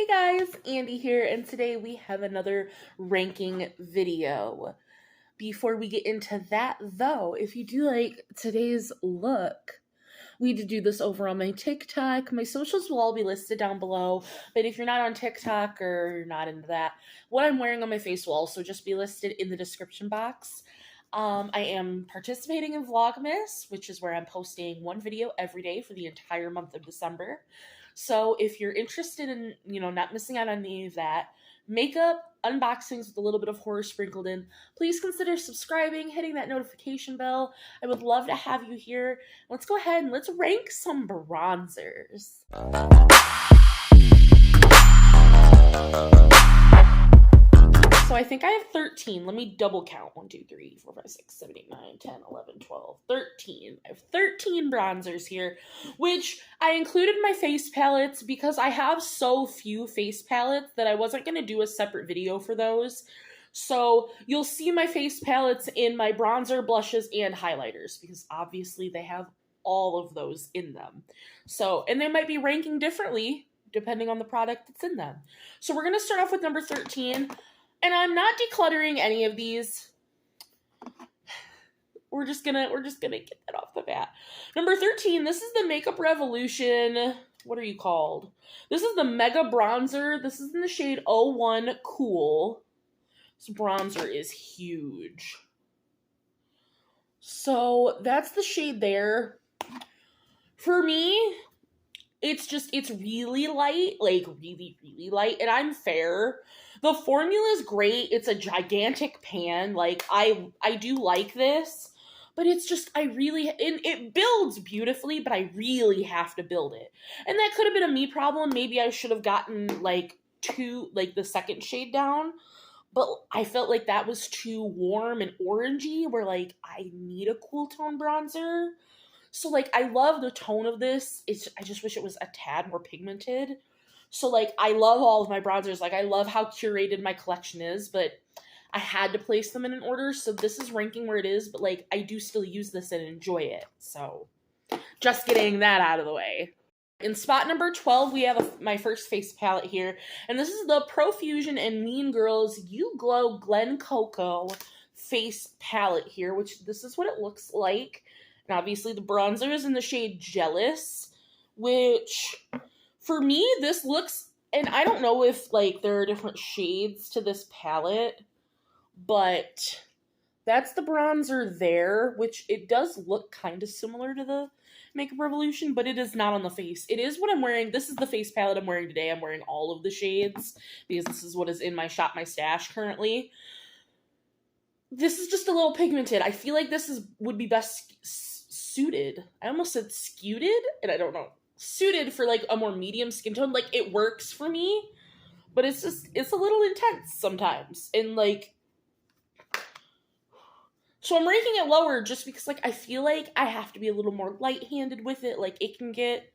Hey guys, Andy here, and today we have another ranking video. Before we get into that though, if you do like today's look, we did do this over on my TikTok. My socials will all be listed down below, but if you're not on TikTok or you're not into that, what I'm wearing on my face will also just be listed in the description box. I am participating in Vlogmas, which is where I'm posting one video every day for the entire month of December. So if you're interested in, not missing out on any of that, makeup, unboxings with a little bit of horror sprinkled in, please consider subscribing, hitting that notification bell. I would love to have you here. Let's go ahead and let's rank some bronzers. So I think I have 13. Let me double count. 1, 2, 3, 4, 5, 6, 7, 8, 9, 10, 11, 12, 13. I have 13 bronzers here, which I included my face palettes because I have so few face palettes that I wasn't going to do a separate video for those. So you'll see my face palettes in my bronzer, blushes, and highlighters because obviously they have all of those in them. So, and they might be ranking differently depending on the product that's in them. So we're going to start off with number 13. And I'm not decluttering any of these. We're just gonna get that off the bat. Number 13, this is the Makeup Revolution. What are you called? This is the Mega Bronzer. This is in the shade 01 Cool. This bronzer is huge. So that's the shade there. For me, it's really light, like really, really light, and I'm fair. The formula is great. It's a gigantic pan. Like, I do like this, but it's just, and it builds beautifully, but I really have to build it. And that could have been a me problem. Maybe I should have gotten, the second shade down, but I felt like that was too warm and orangey, where, I need a cool tone bronzer. So, I love the tone of this. I just wish it was a tad more pigmented. So, I love all of my bronzers. I love how curated my collection is, but I had to place them in an order. So, this is ranking where it is, but, I do still use this and enjoy it. So, just getting that out of the way. In spot number 12, we have my first face palette here. And this is the Profusion and Mean Girls You Glow Glen Coco face palette here, which this is what it looks like. And obviously the bronzer is in the shade Jealous, which for me, this looks, and I don't know if there are different shades to this palette, but that's the bronzer there, which it does look kind of similar to the Makeup Revolution, but it is not on the face. It is what I'm wearing. This is the face palette I'm wearing today. I'm wearing all of the shades because this is what is in my Shop My Stash currently. This is just a little pigmented. I feel like this would be best suited. I almost said skewed, and I don't know. Suited for a more medium skin tone. It works for me, but it's a little intense sometimes. And so I'm ranking it lower just because I feel like I have to be a little more light-handed with it. It can get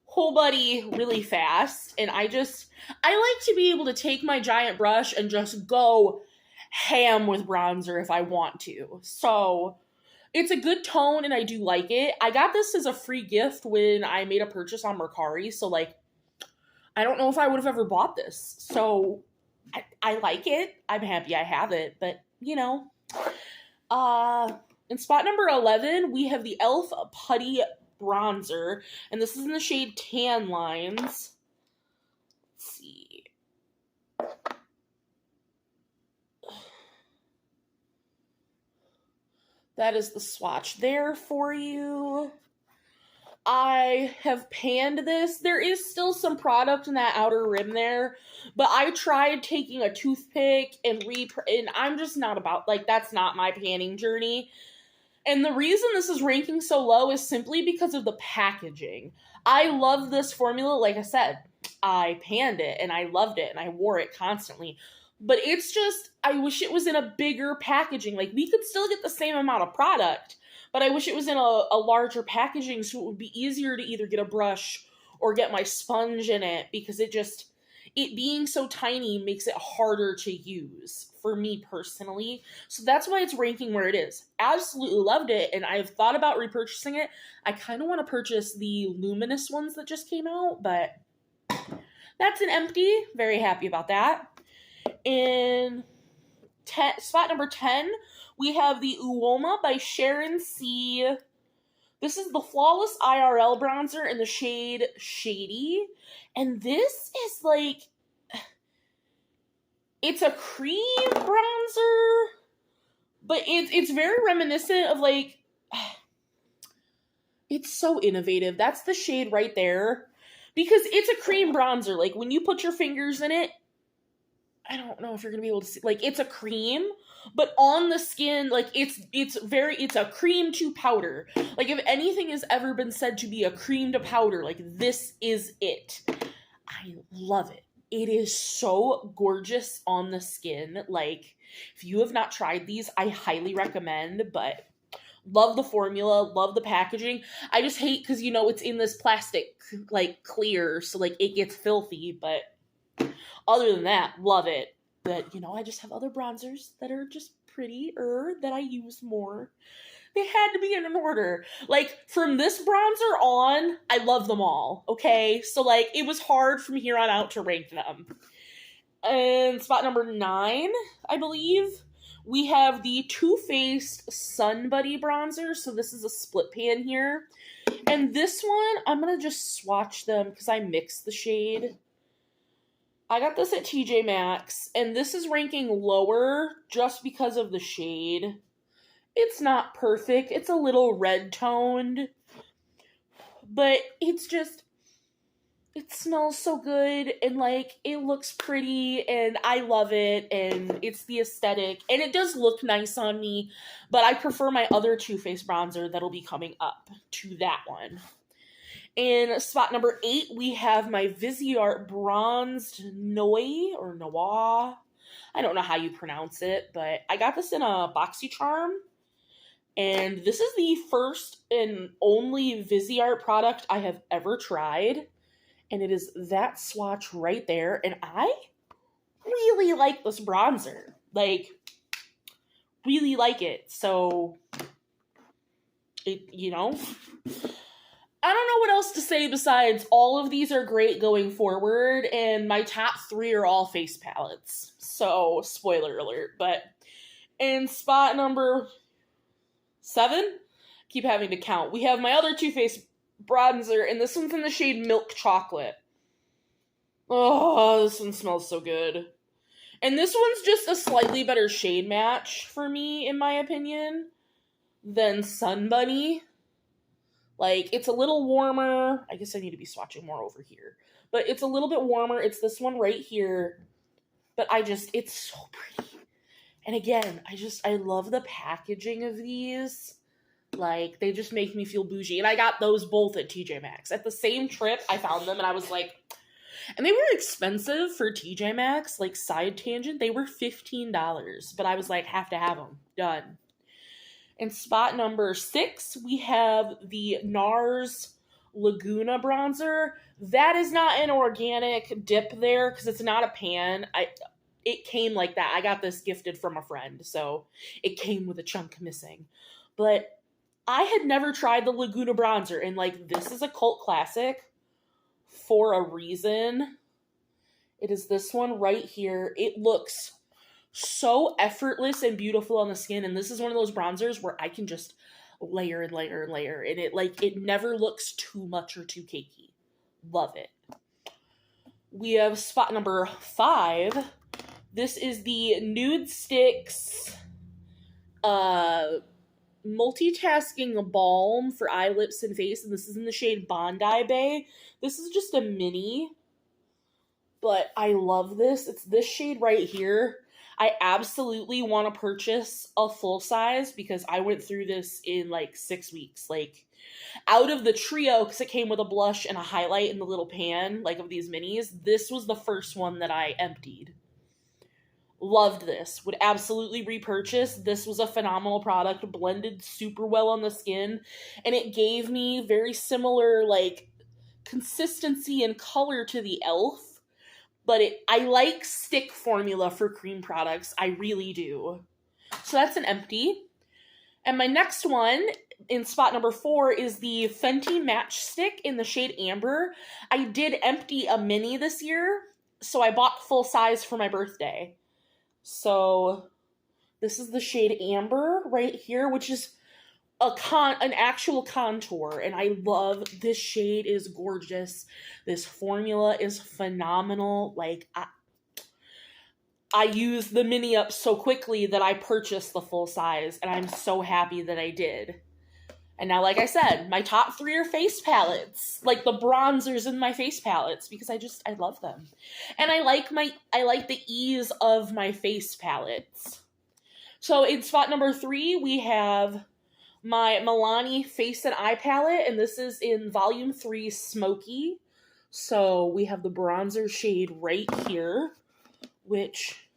whole buddy really fast. And I like to be able to take my giant brush and just go ham with bronzer if I want to. So it's a good tone, and I do like it. I got this as a free gift when I made a purchase on Mercari, so, I don't know if I would have ever bought this. So, I like it. I'm happy I have it, but, in spot number 11, we have the e.l.f. Putty Bronzer, and this is in the shade Tan Lines. Let's see. That is the swatch there for you. I have panned this. There is still some product in that outer rim there, but I tried taking a toothpick and I'm just not about, that's not my panning journey. And the reason this is ranking so low is simply because of the packaging. I love this formula. Like I said, I panned it and I loved it and I wore it constantly. But it's just, I wish it was in a bigger packaging. We could still get the same amount of product, but I wish it was in a larger packaging so it would be easier to either get a brush or get my sponge in it, because it being so tiny makes it harder to use for me personally. So that's why it's ranking where it is. Absolutely loved it, and I've thought about repurchasing it. I kind of want to purchase the luminous ones that just came out, but That's an empty. Very happy about that. In spot number 10, we have the Uoma by Sharon C. This is the Flawless IRL bronzer in the shade Shady. And this is like, it's a cream bronzer, but it's very reminiscent of like, it's so innovative. That's the shade right there. Because it's a cream bronzer. Like, when you put your fingers in it, I don't know if you're going to be able to see. Like, it's a cream, but on the skin, like, it's a cream to powder. Like, if anything has ever been said to be a cream to powder, like, this is it. I love it. It is so gorgeous on the skin. Like, if you have not tried these, I highly recommend, but love the formula, love the packaging. I just hate because, you know, it's in this plastic, like, clear, so, like, it gets filthy, but other than that, love it. But, you know, I just have other bronzers that are just prettier that I use more. They had to be in an order. Like, from this bronzer on, I love them all, okay? So, like, it was hard from here on out to rank them. And spot number 9, I believe, we have the Too Faced Sun Buddy bronzer. So this is a split pan here. And this one, I'm going to just swatch them because I mixed the shade. I got this at TJ Maxx, and this is ranking lower just because of the shade. It's not perfect. It's a little red-toned, but it's just, it smells so good, and, like, it looks pretty, and I love it, and it's the aesthetic, and it does look nice on me, but I prefer my other Too Faced bronzer that'll be coming up to that one. In spot number 8, we have my Viseart Bronzed Noir. I don't know how you pronounce it, but I got this in a BoxyCharm. And this is the first and only Viseart product I have ever tried. And it is that swatch right there. And I really like this bronzer. Like, really like it. So, you know, I don't know what else to say besides all of these are great going forward, and my top 3 are all face palettes. So, spoiler alert. But in spot number 7, keep having to count, we have my other Too Faced bronzer, and this one's in the shade Milk Chocolate. Oh, this one smells so good. And this one's just a slightly better shade match for me, in my opinion, than Sun Bunny. Like, it's a little warmer. I guess I need to be swatching more over here. But it's a little bit warmer. It's this one right here. But it's so pretty. And again, I love the packaging of these. Like, they just make me feel bougie. And I got those both at TJ Maxx. At the same trip, I found them and I was like, and they were expensive for TJ Maxx. Like, side tangent, they were $15. But I was like, have to have them. Done. In spot number 6, we have the NARS Laguna bronzer. That is not an organic dip there because it's not a pan. It came like that. I got this gifted from a friend, so it came with a chunk missing. But I had never tried the Laguna bronzer, and, like, this is a cult classic for a reason. It is this one right here. It looks so effortless and beautiful on the skin, and this is one of those bronzers where I can just layer and layer and layer, and it never looks too much or too cakey. Love it. We have spot number 5. This is the Nude Sticks multitasking balm for eye, lips, and face, and this is in the shade Bondi Bay. This is just a mini, but I love this. It's this shade right here. I absolutely want to purchase a full size because I went through this in like 6 weeks. Like, out of the trio, because it came with a blush and a highlight in the little pan, like of these minis, this was the first one that I emptied. Loved this. Would absolutely repurchase. This was a phenomenal product. Blended super well on the skin. And it gave me very similar, like, consistency and color to the e.l.f. But I like stick formula for cream products. I really do. So that's an empty. And my next one in spot number 4 is the Fenty Matchstick in the shade Amber. I did empty a mini this year, so I bought full size for my birthday. So this is the shade Amber right here, which is an actual contour, and I love this shade. Is gorgeous. This formula is phenomenal. Like, I used the mini up so quickly that I purchased the full size, and I'm so happy that I did. And now, like I said, my top 3 are face palettes, like the bronzers in my face palettes, because I love them. And I like the ease of my face palettes. So in spot number 3, we have my Milani Face and Eye Palette, and this is in Volume 3 Smoky. So we have the bronzer shade right here, which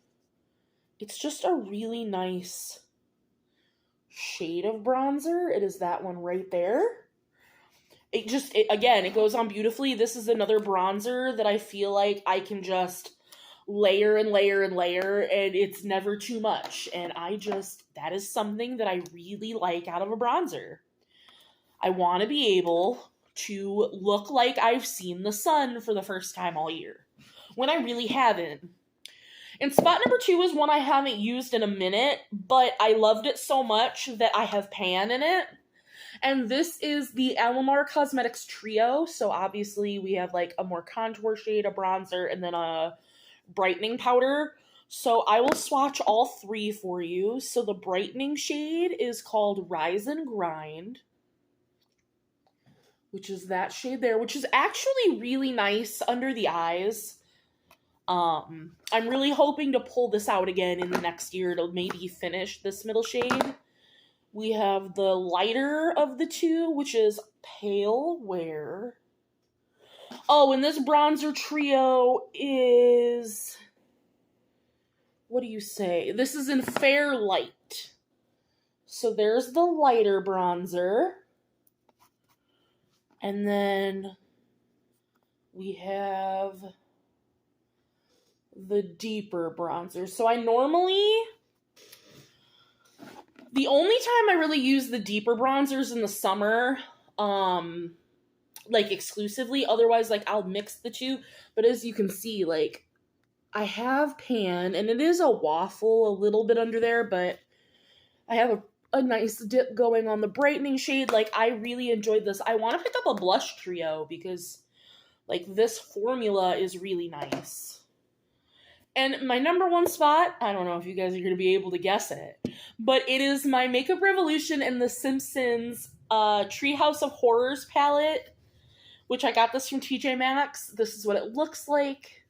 it's just a really nice shade of bronzer. It is that one right there. Again, it goes on beautifully. This is another bronzer that I feel like I can just layer and layer and layer, and it's never too much. And that is something that I really like out of a bronzer. I want to be able to look like I've seen the sun for the first time all year, when I really haven't. And spot number 2 is one I haven't used in a minute, but I loved it so much that I have pan in it. And this is the Alamar Cosmetics Trio. So obviously we have like a more contour shade, a bronzer, and then a brightening powder. So I will swatch all 3 for you. So the brightening shade is called Rise and Grind, which is that shade there, which is actually really nice under the eyes. I'm really hoping to pull this out again in the next year to maybe finish this middle shade. We have the lighter of the 2, which is Pale Wear. Oh, and this bronzer trio is, what do you say? This is in Fair Light. So there's the lighter bronzer. And then we have the deeper bronzer. So the only time I really use the deeper bronzers in the summer, like exclusively. Otherwise, like I'll mix the 2. But as you can see, like I have pan, and it is a waffle a little bit under there, but I have a nice dip going on the brightening shade. Like I really enjoyed this. I want to pick up a blush trio because like this formula is really nice. And my number 1 spot, I don't know if you guys are going to be able to guess it, but it is my Makeup Revolution and The Simpsons Treehouse of Horrors palette, which I got this from TJ Maxx. This is what it looks like.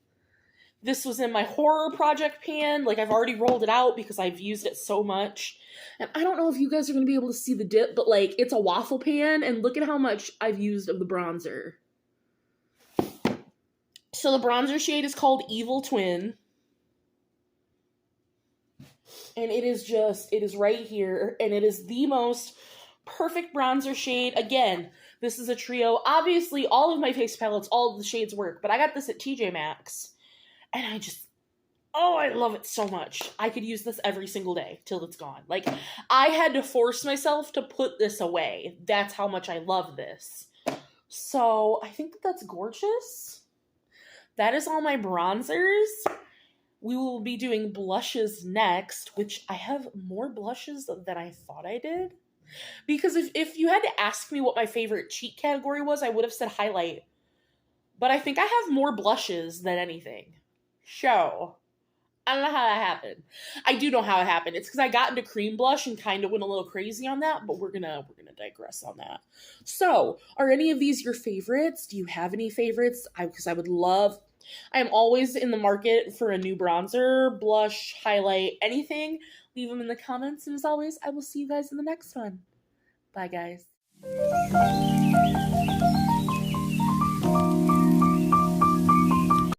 This was in my horror project pan. Like I've already rolled it out because I've used it so much. And I don't know if you guys are going to be able to see the dip, but like it's a waffle pan, and look at how much I've used of the bronzer. So the bronzer shade is called Evil Twin. And it is right here, and it is the most perfect bronzer shade. Again, this is a trio. Obviously, all of my face palettes, all of the shades work, but I got this at TJ Maxx, and I love it so much. I could use this every single day till it's gone. Like, I had to force myself to put this away. That's how much I love this. So, I think that's gorgeous. That is all my bronzers. We will be doing blushes next, which I have more blushes than I thought I did. Because if you had to ask me what my favorite cheat category was, I would have said highlight. But I think I have more blushes than anything. So, I don't know how that happened. I do know how it happened. It's because I got into cream blush and kind of went a little crazy on that, but we're gonna digress on that. So, are any of these your favorites? Do you have any favorites? Because I would love... I am always in the market for a new bronzer, blush, highlight, anything. Leave them in the comments. And as always, I will see you guys in the next one. Bye, guys.